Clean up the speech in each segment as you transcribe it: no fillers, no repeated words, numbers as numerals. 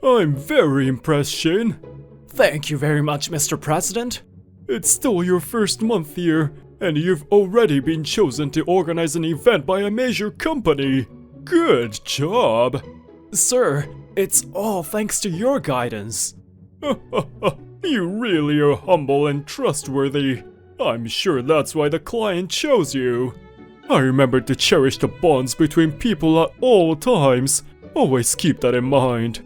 I'm very impressed, Shane. Thank you very much, Mr. President. It's still your first month here, and you've already been chosen to organize an event by a major company. Good job. Sir, it's all thanks to your guidance. You really are humble and trustworthy. I'm sure that's why the client chose you. I remember to cherish the bonds between people at all times. Always keep that in mind.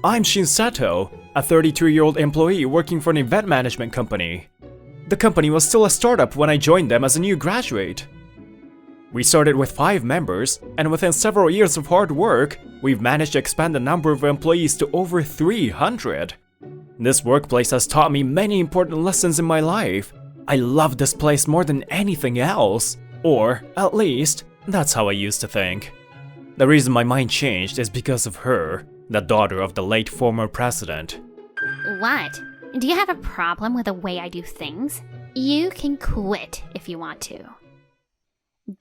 I'm Shin Sato, a 32-year-old employee working for an event management company. The company was still a startup when I joined them as a new graduate. We started with 5 members, and within several years of hard work, we've managed to expand the number of employees to over 300. This workplace has taught me many important lessons in my life. I love this place more than anything else, or at least, that's how I used to think. The reason my mind changed is because of her, the daughter of the late former president. What? Do you have a problem with the way I do things? You can quit if you want to.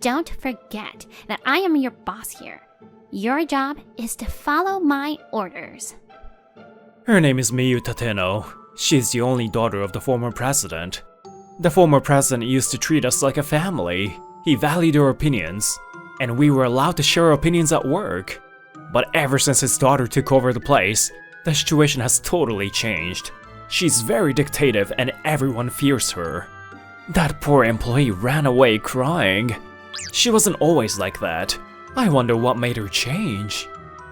Don't forget that I am your boss here. Your job is to follow my orders. Her name is Miyu Tateno. She's the only daughter of the former president. The former president used to treat us like a family. He valued our opinions, and we were allowed to share our opinions at work. But ever since his daughter took over the place, the situation has totally changed. She's very dictative and everyone fears her. That poor employee ran away crying. She wasn't always like that. I wonder what made her change.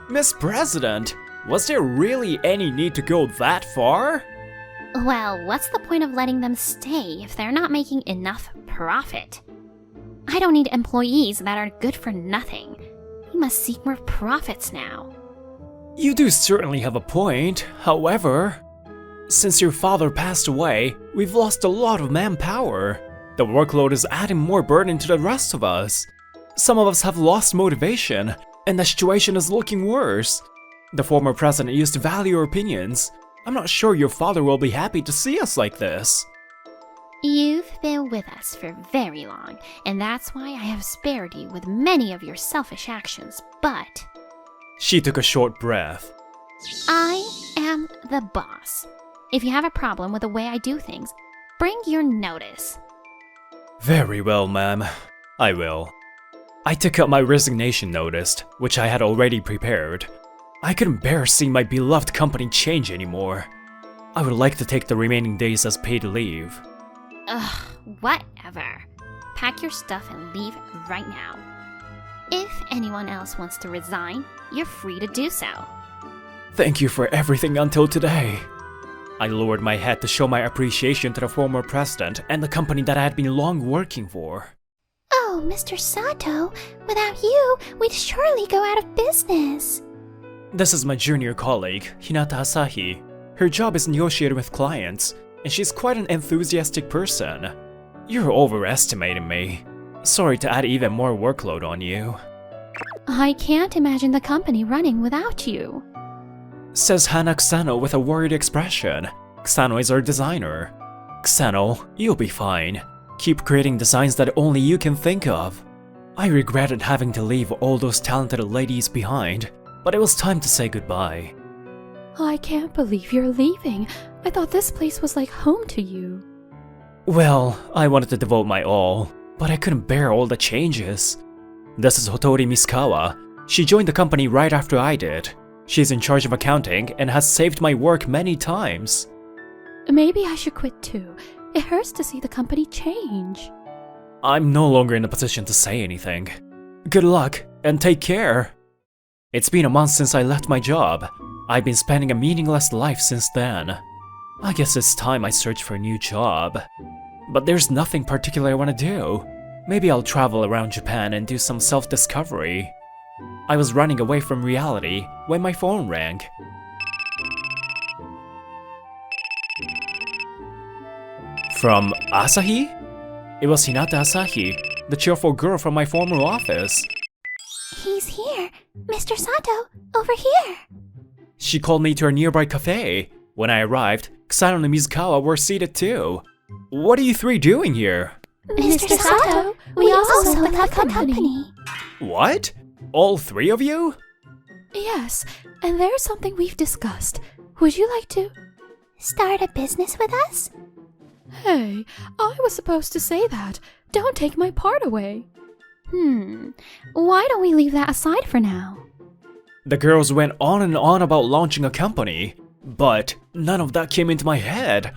Miss President, was there really any need to go that far? Well, what's the point of letting them stay if they're not making enough profit? I don't need employees that are good for nothing. We must seek more profits now. You do certainly have a point. However, since your father passed away, we've lost a lot of manpower. The workload is adding more burden to the rest of us. Some of us have lost motivation, and the situation is looking worse. The former president used to value our opinions. I'm not sure your father will be happy to see us like this. You've been with us for very long, and that's why I have spared you with many of your selfish actions, but... She took a short breath. I am the boss. If you have a problem with the way I do things, bring your notice. Very well, ma'am. I will. I took out my resignation notice, which I had already prepared. I couldn't bear seeing my beloved company change anymore. I would like to take the remaining days as paid leave. Ugh, whatever. Pack your stuff and leave right now. If anyone else wants to resign, you're free to do so. Thank you for everything until today. I lowered my head to show my appreciation to the former president and the company that I had been long working for. Oh, Mr. Sato, without you, we'd surely go out of business. This is my junior colleague, Hinata Asahi. Her job is negotiating with clients, and she's quite an enthusiastic person. You're overestimating me. Sorry to add even more workload on you. I can't imagine the company running without you. Says Hana Kusano with a worried expression. Kusano is our designer. Kusano, you'll be fine. Keep creating designs that only you can think of. I regretted having to leave all those talented ladies behind, but it was time to say goodbye. I can't believe you're leaving. I thought this place was like home to you. Well, I wanted to devote my all, but I couldn't bear all the changes. This is Hotori Miskawa. She joined the company right after I did. She's in charge of accounting and has saved my work many times. Maybe I should quit too. It hurts to see the company change. I'm no longer in a position to say anything. Good luck, and take care. It's been a month since I left my job. I've been spending a meaningless life since then. I guess it's time I search for a new job. But there's nothing particular I want to do. Maybe I'll travel around Japan and do some self-discovery. I was running away from reality when my phone rang. From Asahi? It was Hinata Asahi, the cheerful girl from my former office. He's here. Mr. Sato, over here. She called me to her nearby cafe. When I arrived, Kusano and Mizukawa were seated too. What are you three doing here? Mr. Sato, we also left the company. What? All three of you? Yes, and there's something we've discussed. Would you like to Start a business with us? Hey, I was supposed to say that. Don't take my part away. Why don't we leave that aside for now? The girls went on and on about launching a company, but none of that came into my head.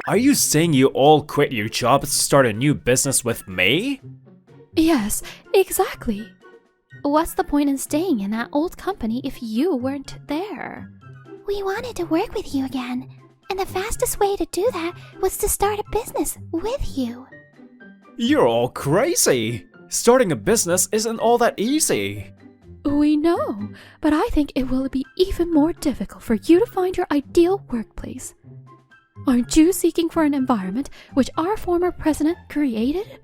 Are you saying you all quit your jobs to start a new business with me? Yes, exactly. What's the point in staying in that old company if you weren't there? We wanted to work with you again, and the fastest way to do that was to start a business with you. You're all crazy! Starting a business isn't all that easy. We know, but I think it will be even more difficult for you to find your ideal workplace. Aren't you seeking for an environment which our former president created?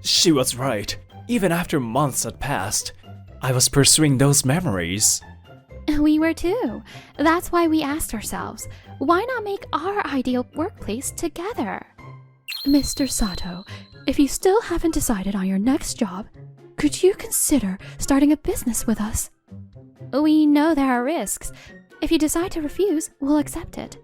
She was right. Even after months had passed, I was pursuing those memories. We were too. That's why we asked ourselves, why not make our ideal workplace together? Mr. Sato, if you still haven't decided on your next job, could you consider starting a business with us? We know there are risks. If you decide to refuse, we'll accept it.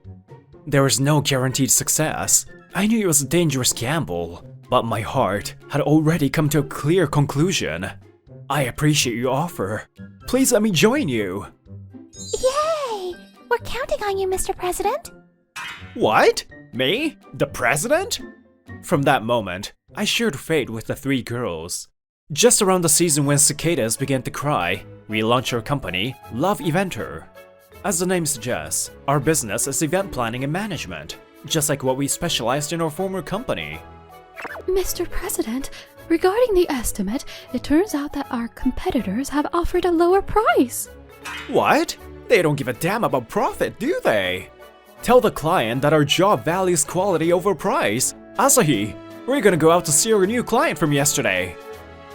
There was no guaranteed success. I knew it was a dangerous gamble, but my heart had already come to a clear conclusion. I appreciate your offer. Please let me join you. Yay! We're counting on you, Mr. President. What? Me? The president? From that moment, I shared fate with the three girls. Just around the season when cicadas began to cry, we launched our company, Love Eventer. As the name suggests, our business is event planning and management, just like what we specialized in our former company. Mr. President, regarding the estimate, it turns out that our competitors have offered a lower price. What? They don't give a damn about profit, do they? Tell the client that our job values quality over price. Asahi, we're gonna go out to see our new client from yesterday.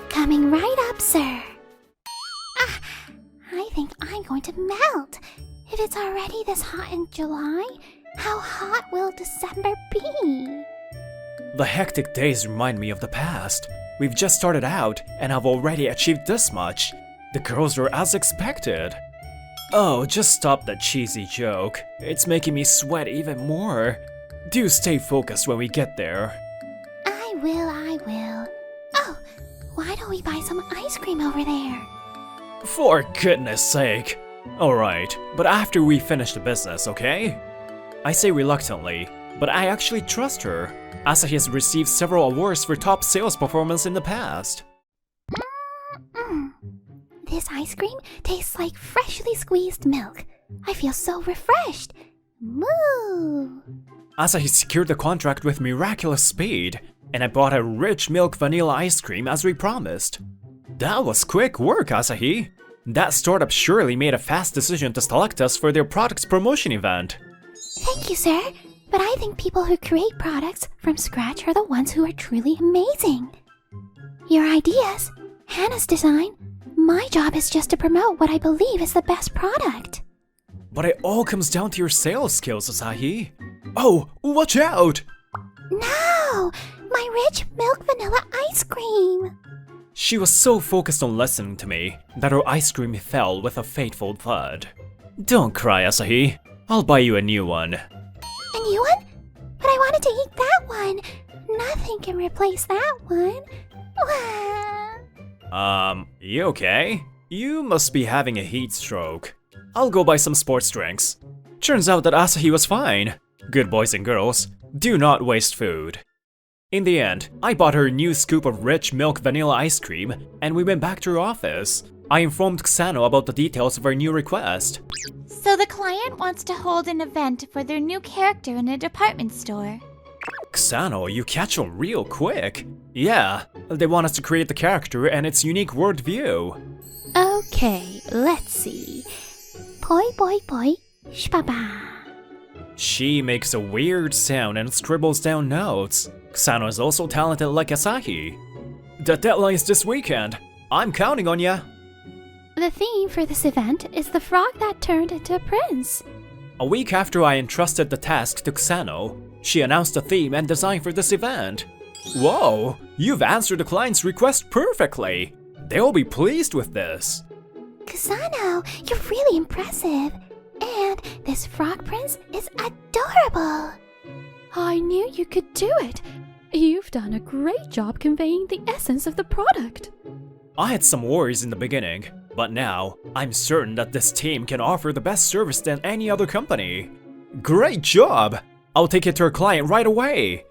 Coming right up, sir. I think I'm going to melt. If it's already this hot in July, how hot will December be? The hectic days remind me of the past. We've just started out and have already achieved this much. The girls were as expected. Oh, just stop that cheesy joke. It's making me sweat even more. Do stay focused when we get there. I will. Oh, why don't we buy some ice cream over there? For goodness sake. Alright, but after we finish the business, okay? I say reluctantly, but I actually trust her. Asahi has received several awards for top sales performance in the past. This ice cream tastes like freshly squeezed milk. I feel so refreshed. Moo! Asahi secured the contract with miraculous speed, and I bought a rich milk vanilla ice cream as we promised. That was quick work, Asahi. That startup surely made a fast decision to select us for their product's promotion event. Thank you, sir. But I think people who create products from scratch are the ones who are truly amazing. Your ideas, Hannah's design, my job is just to promote what I believe is the best product. But it all comes down to your sales skills, Asahi. Oh, watch out! No! My rich milk vanilla ice cream! She was so focused on listening to me that her ice cream fell with a fateful thud. Don't cry, Asahi. I'll buy you a new one. A new one? But I wanted to eat that one. Nothing can replace that one. You okay? You must be having a heat stroke. I'll go buy some sports drinks. Turns out that Asahi was fine. Good boys and girls, do not waste food. In the end, I bought her a new scoop of rich milk vanilla ice cream, and we went back to her office. I informed Kusano about the details of our new request. So the client wants to hold an event for their new character in a department store. Kusano, you catch on real quick. Yeah, they want us to create the character and its unique worldview. Okay, let's see. Poi poi poi, shbaba. She makes a weird sound and scribbles down notes. Kusano is also talented like Asahi. The deadline is this weekend. I'm counting on ya. The theme for this event is the frog that turned into a prince. A week after I entrusted the task to Kusano, she announced the theme and design for this event. Whoa, you've answered the client's request perfectly. They'll be pleased with this. Kusano, you're really impressive. And this frog prince is adorable. I knew you could do it. You've done a great job conveying the essence of the product. I had some worries in the beginning, but now I'm certain that this team can offer the best service than any other company. Great job! I'll take it to our client right away.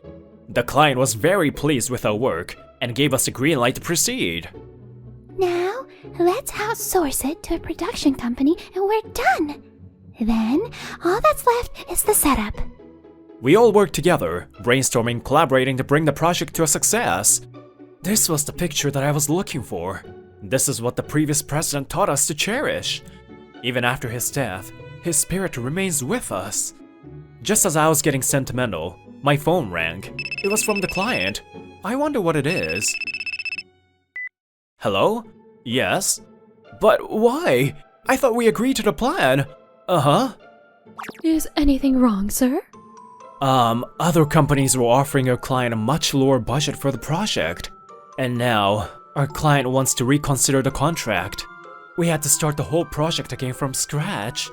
The client was very pleased with our work and gave us a green light to proceed. Now, let's outsource it to a production company and we're done. Then, all that's left is the setup. We all worked together, brainstorming, collaborating to bring the project to a success. This was the picture that I was looking for. This is what the previous president taught us to cherish. Even after his death, his spirit remains with us. Just as I was getting sentimental, my phone rang. It was from the client. I wonder what it is. Hello? Yes? But why? I thought we agreed to the plan. Uh-huh. Is anything wrong, sir? Other companies were offering our client a much lower budget for the project. And now, our client wants to reconsider the contract. We had to start the whole project again from scratch.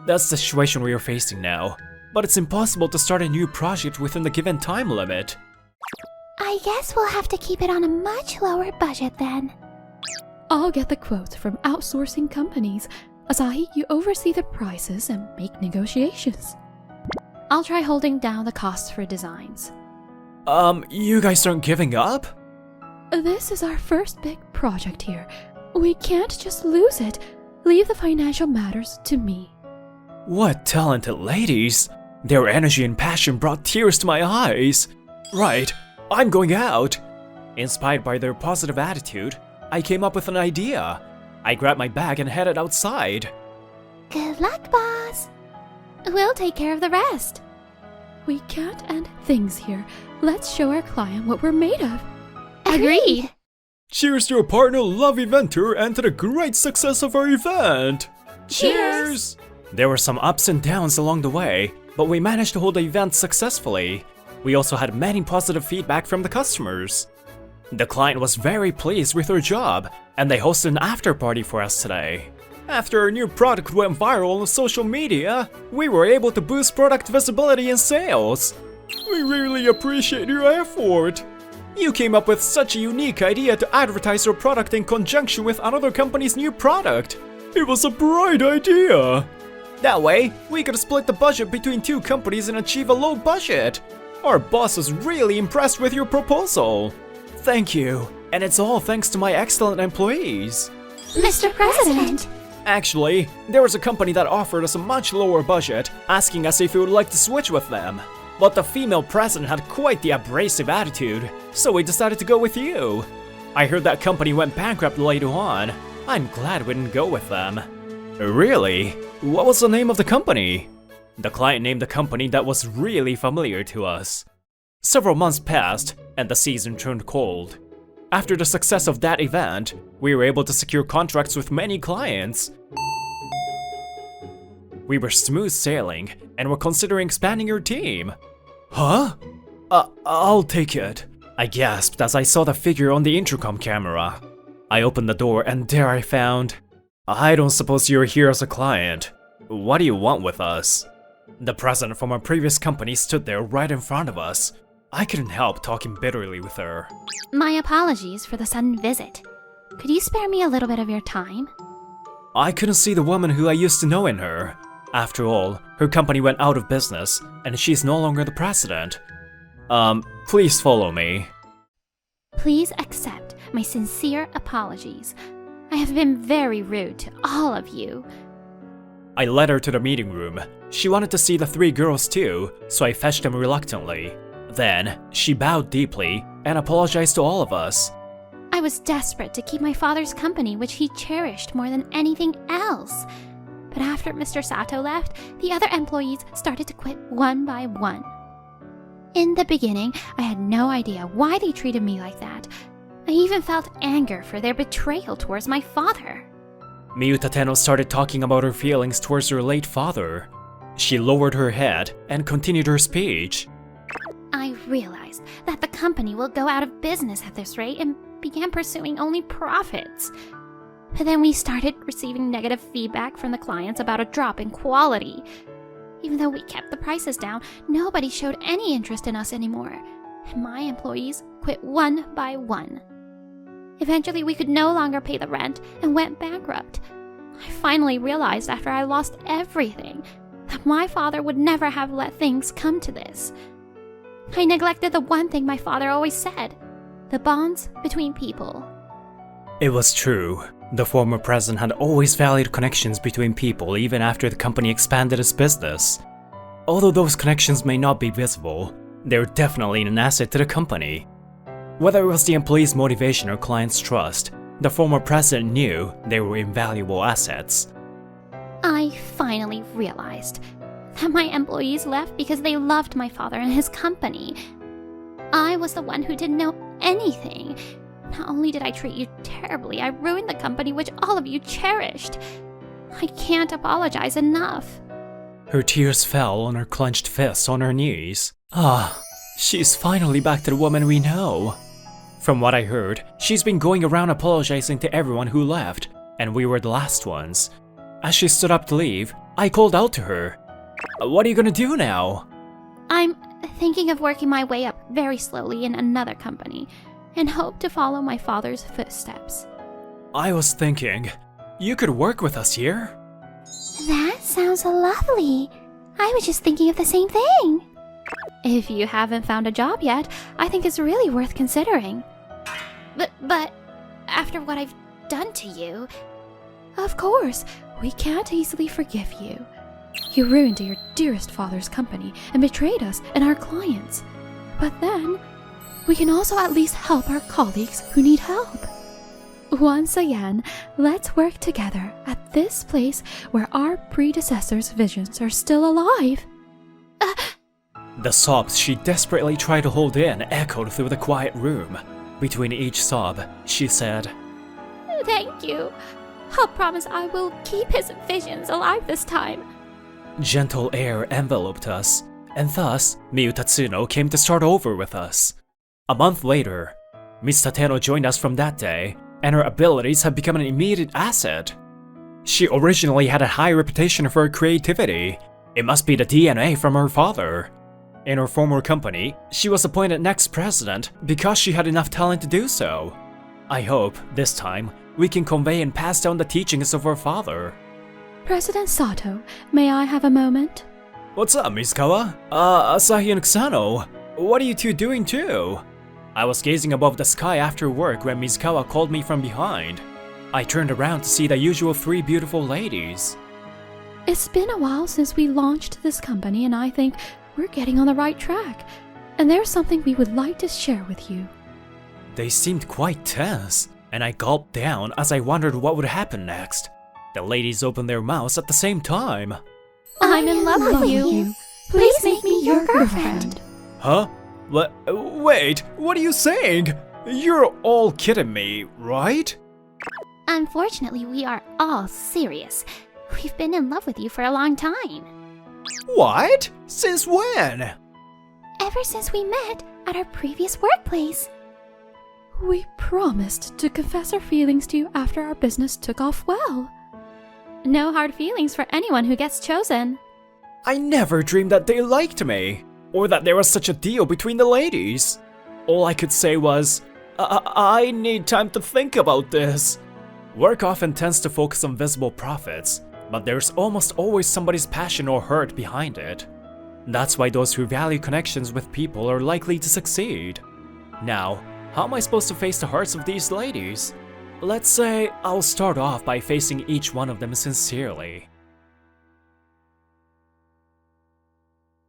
That's the situation we are facing now. But it's impossible to start a new project within the given time limit. I guess we'll have to keep it on a much lower budget then. I'll get the quotes from outsourcing companies. Asahi, you oversee the prices and make negotiations. I'll try holding down the costs for designs. You guys aren't giving up? This is our first big project here. We can't just lose it. Leave the financial matters to me. What talented ladies! Their energy and passion brought tears to my eyes. Right, I'm going out. Inspired by their positive attitude, I came up with an idea. I grabbed my bag and headed outside. Good luck, boss. We'll take care of the rest. We can't end things here. Let's show our client what we're made of. Agreed. Cheers to our partner Love Eventer and to the great success of our event! Cheers! There were some ups and downs along the way, but we managed to hold the event successfully. We also had many positive feedback from the customers. The client was very pleased with our job, and they hosted an after party for us today. After our new product went viral on social media, we were able to boost product visibility and sales. We really appreciate your effort. You came up with such a unique idea to advertise your product in conjunction with another company's new product. It was a bright idea. That way, we could split the budget between two companies and achieve a low budget. Our boss was really impressed with your proposal. Thank you, and it's all thanks to my excellent employees. Mr. President! Actually, there was a company that offered us a much lower budget, asking us if we would like to switch with them. But the female president had quite the abrasive attitude, so we decided to go with you. I heard that company went bankrupt later on. I'm glad we didn't go with them. Really? What was the name of the company? The client named a company that was really familiar to us. Several months passed, and the season turned cold. After the success of that event, we were able to secure contracts with many clients. We were smooth sailing, and were considering expanding your team. Huh? I'll take it. I gasped as I saw the figure on the intercom camera. I opened the door and there I found... I don't suppose you're here as a client. What do you want with us? The president from our previous company stood there right in front of us. I couldn't help talking bitterly with her. My apologies for the sudden visit. Could you spare me a little bit of your time? I couldn't see the woman who I used to know in her. After all, her company went out of business, and she's no longer the president. Please follow me. Please accept my sincere apologies. I have been very rude to all of you. I led her to the meeting room. She wanted to see the three girls too, so I fetched them reluctantly. Then, she bowed deeply and apologized to all of us. I was desperate to keep my father's company, which he cherished more than anything else. But after Mr. Sato left, the other employees started to quit one by one. In the beginning, I had no idea why they treated me like that. I even felt anger for their betrayal towards my father. Miyuta Tenno started talking about her feelings towards her late father. She lowered her head and continued her speech. I realized that the company will go out of business at this rate and began pursuing only profits. But then we started receiving negative feedback from the clients about a drop in quality. Even though we kept the prices down, nobody showed any interest in us anymore, and my employees quit one by one. Eventually, we could no longer pay the rent and went bankrupt. I finally realized after I lost everything that my father would never have let things come to this. I neglected the one thing my father always said, the bonds between people. It was true. The former president had always valued connections between people even after the company expanded its business. Although those connections may not be visible, they're definitely an asset to the company. Whether it was the employees' motivation or clients' trust, the former president knew they were invaluable assets. I finally realized that my employees left because they loved my father and his company. I was the one who didn't know anything. Not only did I treat you terribly, I ruined the company which all of you cherished. I can't apologize enough. Her tears fell on her clenched fists on her knees. She's finally back to the woman we know. From what I heard, she's been going around apologizing to everyone who left, and we were the last ones. As she stood up to leave, I called out to her. What are you gonna do now? I'm thinking of working my way up very slowly in another company, and hope to follow my father's footsteps. I was thinking, you could work with us here. That sounds lovely. I was just thinking of the same thing. If you haven't found a job yet, I think it's really worth considering. But after what I've done to you... Of course, we can't easily forgive you. You ruined your dearest father's company and betrayed us and our clients. But then, we can also at least help our colleagues who need help. Once again, let's work together at this place where our predecessors' visions are still alive. The sobs she desperately tried to hold in echoed through the quiet room. Between each sob, she said, Thank you. I'll promise I will keep his visions alive this time. Gentle air enveloped us, and thus Miyu Tatsuno came to start over with us. A month later, Miss Tateno joined us from that day, and her abilities have become an immediate asset. She originally had a high reputation for her creativity. It must be the DNA from her father. In her former company, she was appointed next president because she had enough talent to do so. I hope, this time, we can convey and pass down the teachings of her father. President Sato, may I have a moment? What's up, Mizukawa? Asahi and Kusano. What are you two doing too? I was gazing above the sky after work when Mizukawa called me from behind. I turned around to see the usual three beautiful ladies. It's been a while since we launched this company, and I think we're getting on the right track. And there's something we would like to share with you. They seemed quite tense, and I gulped down as I wondered what would happen next. The ladies opened their mouths at the same time. I'm in love with you. Please make me your girlfriend. Huh? What? Wait, what are you saying? You're all kidding me, right? Unfortunately, we are all serious. We've been in love with you for a long time. What? Since when? Ever since we met at our previous workplace. We promised to confess our feelings to you after our business took off well. No hard feelings for anyone who gets chosen. I never dreamed that they liked me, or that there was such a deal between the ladies. All I could say was, I need time to think about this. Work often tends to focus on visible profits, but there's almost always somebody's passion or hurt behind it. That's why those who value connections with people are likely to succeed. Now, how am I supposed to face the hearts of these ladies? Let's say I'll start off by facing each one of them sincerely.